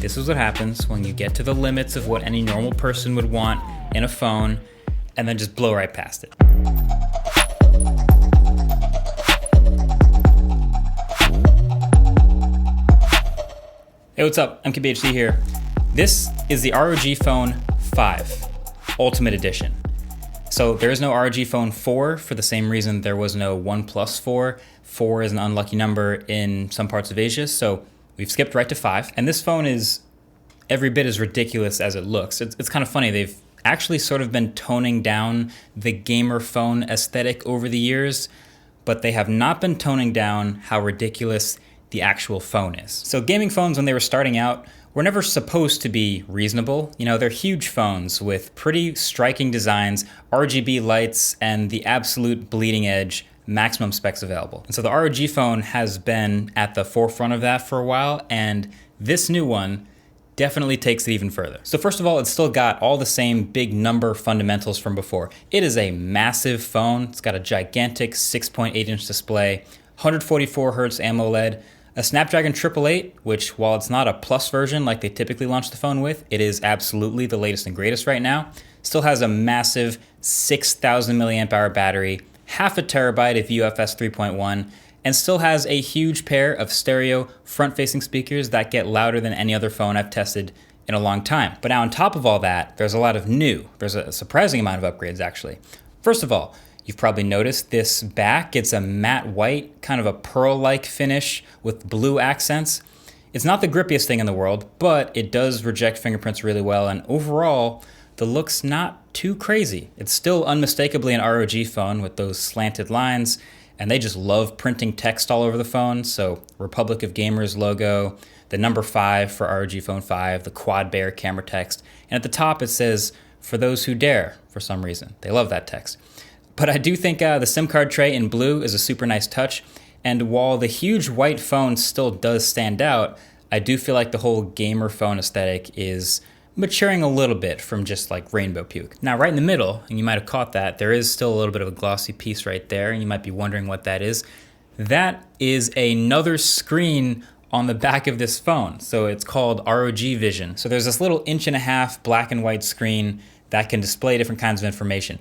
this is what happens when you get to the limits of what any normal person would want in a phone and then just blow right past it. Hey, what's up? MKBHD here. This is the ROG Phone 5 Ultimate Edition. So there is no ROG Phone 4 for the same reason there was no OnePlus 4. 4 is an unlucky number in some parts of Asia, so we've skipped right to 5. And this phone is every bit as ridiculous as it looks. It's kind of funny. They've actually sort of been toning down the gamer phone aesthetic over the years, but they have not been toning down how ridiculous the actual phone is. So gaming phones, when they were starting out, were never supposed to be reasonable. You know, they're huge phones with pretty striking designs, RGB lights, and the absolute bleeding edge maximum specs available. And so the ROG Phone has been at the forefront of that for a while, and this new one definitely takes it even further. So first of all, it's still got all the same big number fundamentals from before. It is a massive phone. It's got a gigantic 6.8-inch display, 144 Hz AMOLED, a Snapdragon 888, which while it's not a plus version like they typically launch the phone with, it is absolutely the latest and greatest right now. Still has a massive 6,000 milliamp hour battery, half a terabyte of UFS 3.1, and still has a huge pair of stereo front-facing speakers that get louder than any other phone I've tested in a long time. But now on top of all that, there's a lot of new. There's a surprising amount of upgrades actually. First of all, you've probably noticed this back. It's a matte white, kind of a pearl-like finish with blue accents. It's not the grippiest thing in the world, but it does reject fingerprints really well, and overall, the look's not too crazy. It's still unmistakably an ROG phone with those slanted lines, and they just love printing text all over the phone. So Republic of Gamers logo, the number 5 for ROG Phone 5, the quad bear camera text, and at the top it says, "For those who dare," for some reason. They love that text. But I do think the SIM card tray in blue is a super nice touch, and while the huge white phone still does stand out, I do feel like the whole gamer phone aesthetic is maturing a little bit from just like rainbow puke. Now right in the middle, and you might have caught that, there is still a little bit of a glossy piece right there, and you might be wondering what that is. That is another screen on the back of this phone, so it's called ROG Vision. So there's this little 1.5-inch black and white screen that can display different kinds of information.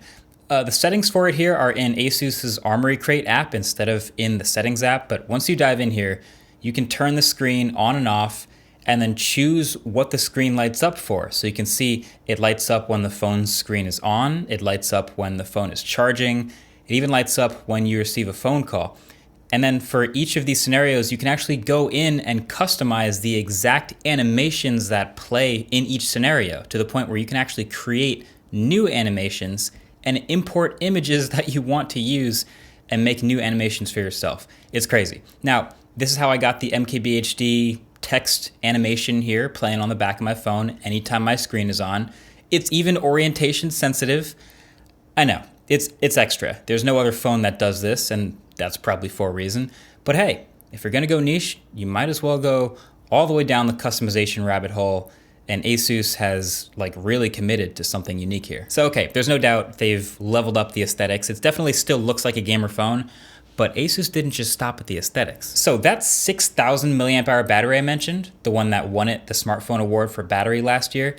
The settings for it here are in Asus's Armoury Crate app instead of in the settings app, but once you dive in here, you can turn the screen on and off and then choose what the screen lights up for. So you can see it lights up when the phone's screen is on, it lights up when the phone is charging, it even lights up when you receive a phone call. And then for each of these scenarios, you can actually go in and customize the exact animations that play in each scenario to the point where you can actually create new animations and import images that you want to use and make new animations for yourself. It's crazy. Now, this is how I got the MKBHD text animation here playing on the back of my phone anytime my screen is on. It's even orientation sensitive. I know, it's extra. There's no other phone that does this, and that's probably for a reason. But hey, if you're gonna go niche, you might as well go all the way down the customization rabbit hole, and Asus has like really committed to something unique here. So okay, there's no doubt they've leveled up the aesthetics. It definitely still looks like a gamer phone, but Asus didn't just stop at the aesthetics. So that 6,000 milliamp hour battery I mentioned, the one that won it the smartphone award for battery last year,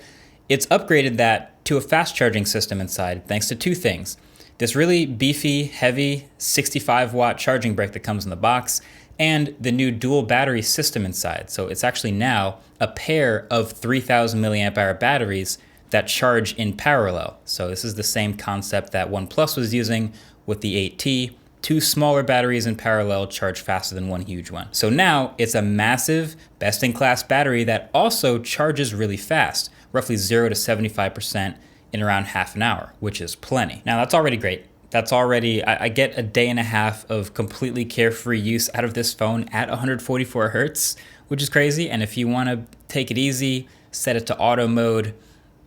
it's upgraded that to a fast charging system inside thanks to two things. This really beefy, heavy 65 watt charging brick that comes in the box, and the new dual battery system inside. So it's actually now a pair of 3,000 milliamp hour batteries that charge in parallel. So this is the same concept that OnePlus was using with the 8T. Two smaller batteries in parallel charge faster than one huge one. So now it's a massive, best-in-class battery that also charges really fast, roughly 0 to 75% in around half an hour, which is plenty. Now that's already great. That's already, I get a day and a half of completely carefree use out of this phone at 144 Hertz, which is crazy. And if you want to take it easy, set it to auto mode,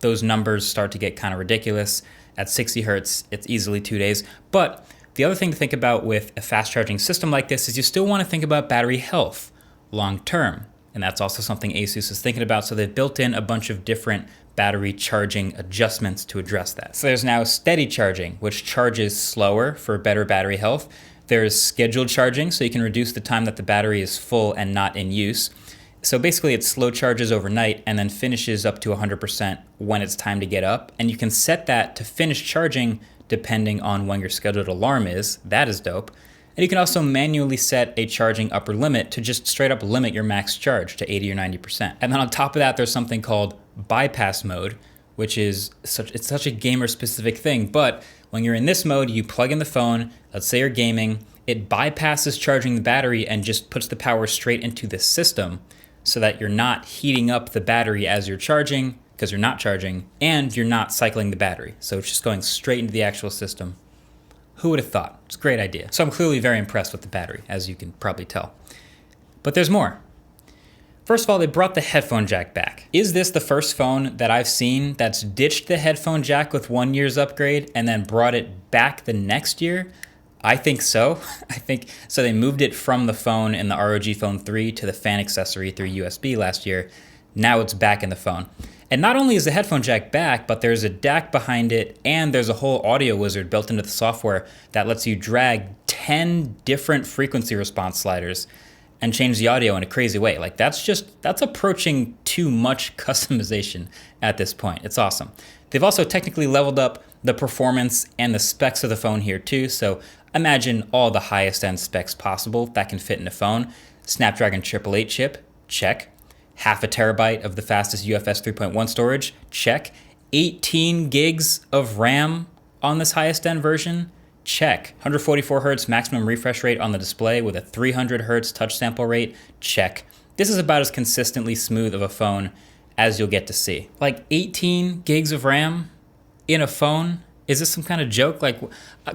those numbers start to get kind of ridiculous. At 60 Hertz, it's easily 2 days. But the other thing to think about with a fast charging system like this is you still want to think about battery health long term. And that's also something Asus is thinking about. So they've built in a bunch of different battery charging adjustments to address that. So there's now steady charging, which charges slower for better battery health. There's scheduled charging, so you can reduce the time that the battery is full and not in use. So basically it slow charges overnight and then finishes up to 100% when it's time to get up. And you can set that to finish charging depending on when your scheduled alarm is. That is dope. And you can also manually set a charging upper limit to just straight up limit your max charge to 80 or 90%. And then on top of that, there's something called bypass mode, which is such a gamer specific thing. But when you're in this mode, you plug in the phone, let's say you're gaming, it bypasses charging the battery and just puts the power straight into the system so that you're not heating up the battery as you're charging, because you're not charging, and you're not cycling the battery. So it's just going straight into the actual system. Who would have thought? It's a great idea. So I'm clearly very impressed with the battery, as you can probably tell. But there's more. First of all, they brought the headphone jack back. Is this the first phone that I've seen that's ditched the headphone jack with 1 year's upgrade and then brought it back the next year? I think so. So they moved it from the phone in the ROG Phone 3 to the fan accessory through USB last year. Now it's back in the phone. And not only is the headphone jack back, but there's a DAC behind it, and there's a whole audio wizard built into the software that lets you drag 10 different frequency response sliders and change the audio in a crazy way. Like that's approaching too much customization at this point. It's awesome. They've also technically leveled up the performance and the specs of the phone here too. So imagine all the highest end specs possible that can fit in a phone. Snapdragon 888 chip, check. Half a terabyte of the fastest UFS 3.1 storage, check. 18 gigs of RAM on this highest end version, check. 144 Hz maximum refresh rate on the display with a 300 Hz touch sample rate, check. This is about as consistently smooth of a phone as you'll get to see. Like 18 gigs of RAM in a phone? Is this some kind of joke? Like,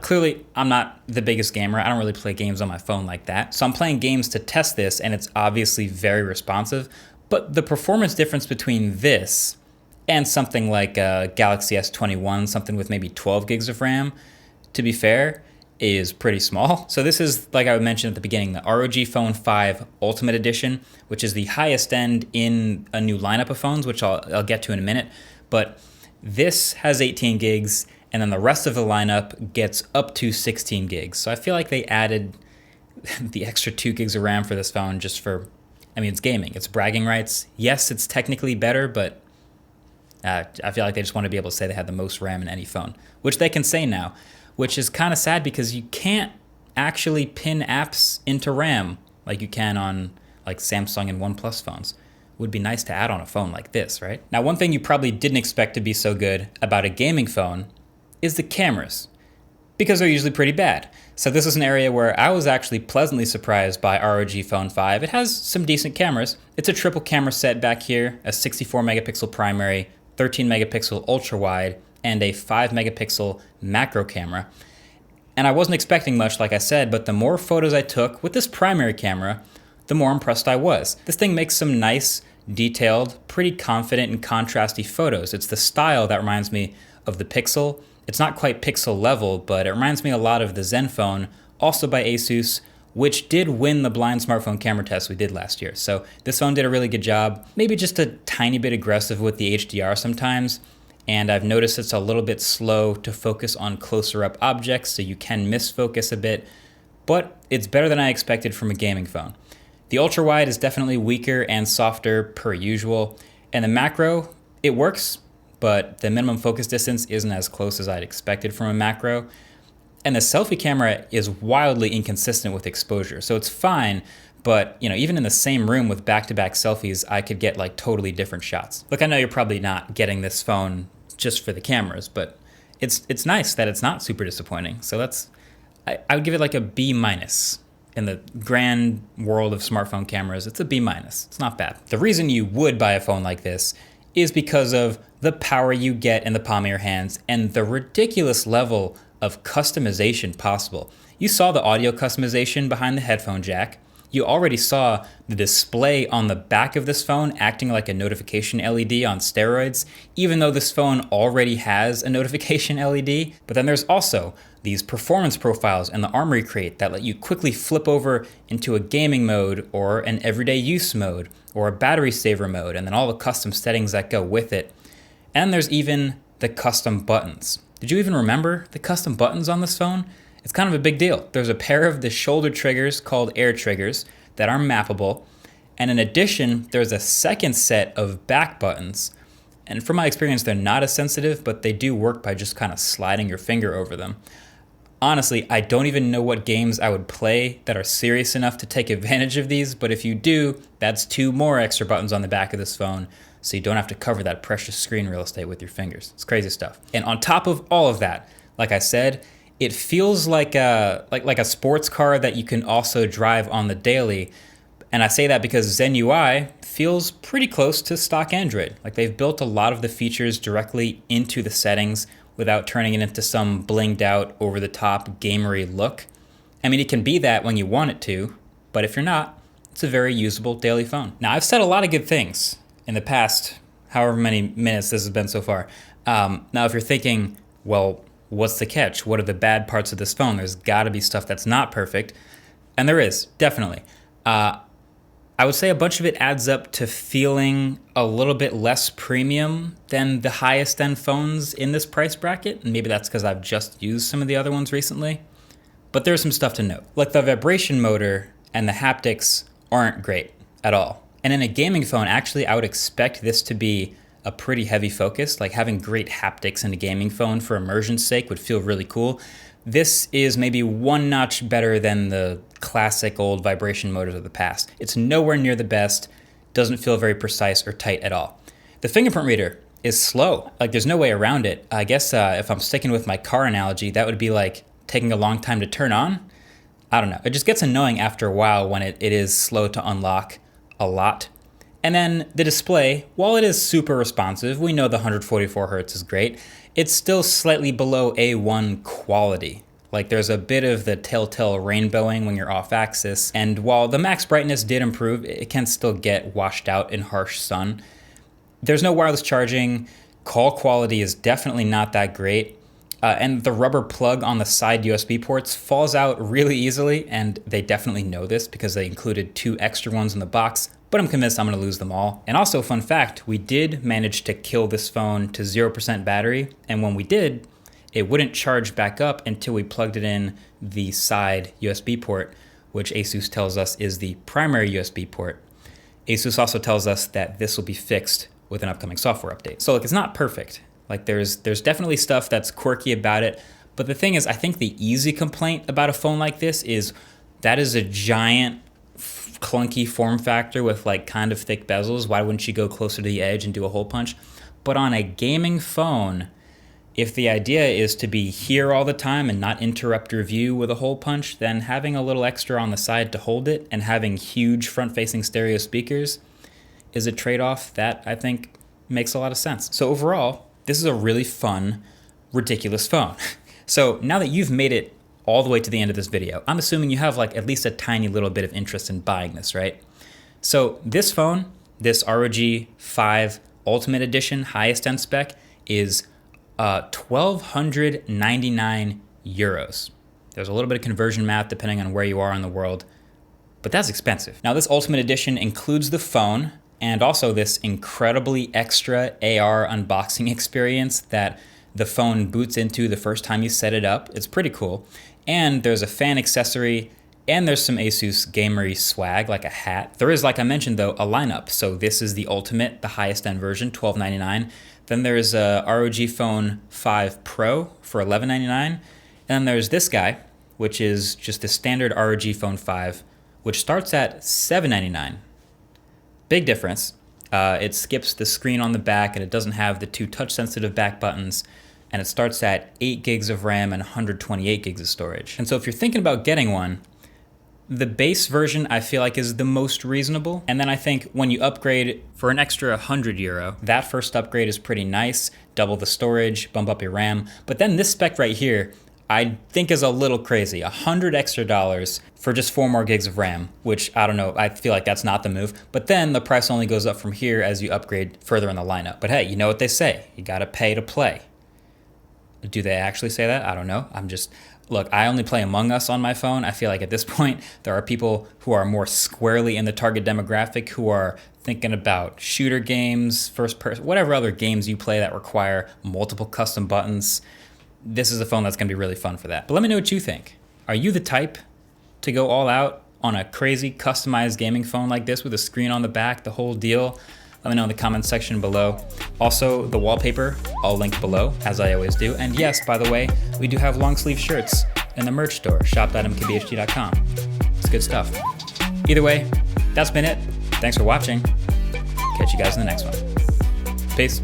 clearly I'm not the biggest gamer. I don't really play games on my phone like that. So I'm playing games to test this, and it's obviously very responsive. But the performance difference between this and something like a Galaxy S21, something with maybe 12 gigs of RAM, to be fair, is pretty small. So this is, like I mentioned at the beginning, the ROG Phone 5 Ultimate Edition, which is the highest end in a new lineup of phones, which I'll get to in a minute. But this has 18 gigs, and then the rest of the lineup gets up to 16 gigs. So I feel like they added the extra 2 gigs of RAM for this phone just for, I mean, it's gaming, it's bragging rights. Yes, it's technically better, but I feel like they just want to be able to say they had the most RAM in any phone, which they can say now, which is kind of sad because you can't actually pin apps into RAM like you can on like Samsung and OnePlus phones. Would be nice to add on a phone like this, right? Now, one thing you probably didn't expect to be so good about a gaming phone is the cameras, because they're usually pretty bad. So this is an area where I was actually pleasantly surprised by ROG Phone 5. It has some decent cameras. It's a triple camera set back here, a 64 megapixel primary, 13 megapixel ultra wide, and a 5 megapixel macro camera. And I wasn't expecting much, like I said, but the more photos I took with this primary camera, the more impressed I was. This thing makes some nice, detailed, pretty confident and contrasty photos. It's the style that reminds me of the Pixel. It's not quite Pixel level, but it reminds me a lot of the Zenfone, also by Asus, which did win the blind smartphone camera test we did last year. So this phone did a really good job, maybe just a tiny bit aggressive with the HDR sometimes, and I've noticed it's a little bit slow to focus on closer up objects, so you can miss focus a bit, but it's better than I expected from a gaming phone. The ultra wide is definitely weaker and softer per usual, and the macro, it works, but the minimum focus distance isn't as close as I'd expected from a macro. And the selfie camera is wildly inconsistent with exposure. So it's fine, but even in the same room with back-to-back selfies, I could get like totally different shots. Look, I know you're probably not getting this phone just for the cameras, but it's nice that it's not super disappointing. So I would give it like a B-. In the grand world of smartphone cameras, it's a B-. It's not bad. The reason you would buy a phone like this is because of the power you get in the palm of your hands and the ridiculous level of customization possible. You saw the audio customization behind the headphone jack. You already saw the display on the back of this phone acting like a notification LED on steroids, even though this phone already has a notification LED. But then there's also these performance profiles in the Armory crate that let you quickly flip over into a gaming mode or an everyday use mode or a battery saver mode, and then all the custom settings that go with it. And there's even the custom buttons. Did you even remember the custom buttons on this phone? It's kind of a big deal. There's a pair of the shoulder triggers called air triggers that are mappable, And in addition, there's a second set of back buttons. And from my experience, they're not as sensitive, but they do work by just kind of sliding your finger over them. Honestly, I don't even know what games I would play that are serious enough to take advantage of these, but if you do, that's 2 more extra buttons on the back of this phone, so you don't have to cover that precious screen real estate with your fingers. It's crazy stuff. And on top of all of that, like I said, it feels like a sports car that you can also drive on the daily. And I say that because Zen UI feels pretty close to stock Android. Like, they've built a lot of the features directly into the settings without turning it into some blinged out, over the top, gamery look. I mean, it can be that when you want it to, but if you're not, it's a very usable daily phone. Now, I've said a lot of good things in the past, however many minutes this has been so far. Now, if you're thinking, well, what's the catch? What are the bad parts of this phone? There's gotta be stuff that's not perfect. And there is, definitely. I would say a bunch of it adds up to feeling a little bit less premium than the highest end phones in this price bracket. And maybe that's because I've just used some of the other ones recently. But there's some stuff to note. Like, the vibration motor and the haptics aren't great at all. And in a gaming phone, actually, I would expect this to be a pretty heavy focus. Like, having great haptics in a gaming phone for immersion's sake would feel really cool. This is maybe 1 notch better than the classic old vibration motors of the past. It's nowhere near the best, doesn't feel very precise or tight at all. The fingerprint reader is slow. Like, there's no way around it. I guess if I'm sticking with my car analogy, that would be like taking a long time to turn on. I don't know. It just gets annoying after a while when it is slow to unlock a lot. And then the display, while it is super responsive, we know the 144 Hz is great, it's still slightly below A1 quality. Like, there's a bit of the telltale rainbowing when you're off axis, and while the max brightness did improve, it can still get washed out in harsh sun. There's no wireless charging, call quality is definitely not that great, and the rubber plug on the side USB ports falls out really easily, and they definitely know this because they included 2 extra ones in the box, but I'm convinced I'm gonna lose them all. And also, fun fact, we did manage to kill this phone to 0% battery, and when we did, it wouldn't charge back up until we plugged it in the side USB port, which Asus tells us is the primary USB port. Asus also tells us that this will be fixed with an upcoming software update. So, like, it's not perfect. Like, there's definitely stuff that's quirky about it, but the thing is, I think the easy complaint about a phone like this is that is a giant clunky form factor with like kind of thick bezels. Why wouldn't you go closer to the edge and do a hole punch? But on a gaming phone, if the idea is to be here all the time and not interrupt your view with a hole punch, then having a little extra on the side to hold it and having huge front-facing stereo speakers is a trade-off that I think makes a lot of sense. So overall, this is a really fun, ridiculous phone. So now that you've made it all the way to the end of this video, I'm assuming you have like at least a tiny little bit of interest in buying this, right? So this phone, this ROG 5 Ultimate Edition highest end spec, is 1,299 euros. There's a little bit of conversion math depending on where you are in the world, but that's expensive. Now, this Ultimate Edition includes the phone and also this incredibly extra AR unboxing experience that the phone boots into the first time you set it up. It's pretty cool. And there's a fan accessory, and there's some Asus gamery swag, like a hat. There is, like I mentioned though, a lineup. So this is the Ultimate, the highest end version, $1,299. Then there's a ROG Phone 5 Pro for $1,199. And then there's this guy, which is just the standard ROG Phone 5, which starts at $799. Big difference. It skips the screen on the back, and it doesn't have the 2 touch-sensitive back buttons, and it starts at 8 gigs of RAM and 128 gigs of storage. And so if you're thinking about getting one, the base version I feel like is the most reasonable. And then I think when you upgrade for an extra 100 euro, that first upgrade is pretty nice. Double the storage, bump up your RAM. But then this spec right here, I think is a little crazy. $100 extra for just 4 more gigs of RAM, which I don't know, I feel like that's not the move. But then the price only goes up from here as you upgrade further in the lineup. But hey, you know what they say, you gotta pay to play. Do they actually say that? I don't know. Look, I only play Among Us on my phone. I feel like at this point, there are people who are more squarely in the target demographic who are thinking about shooter games, first person, whatever other games you play that require multiple custom buttons. This is a phone that's gonna be really fun for that. But let me know what you think. Are you the type to go all out on a crazy customized gaming phone like this with a screen on the back, the whole deal? Let me know in the comments section below. Also, the wallpaper, I'll link below, as I always do. And yes, by the way, we do have long sleeve shirts in the merch store, shop.mkbhd.com. It's good stuff. Either way, that's been it. Thanks for watching. Catch you guys in the next one. Peace.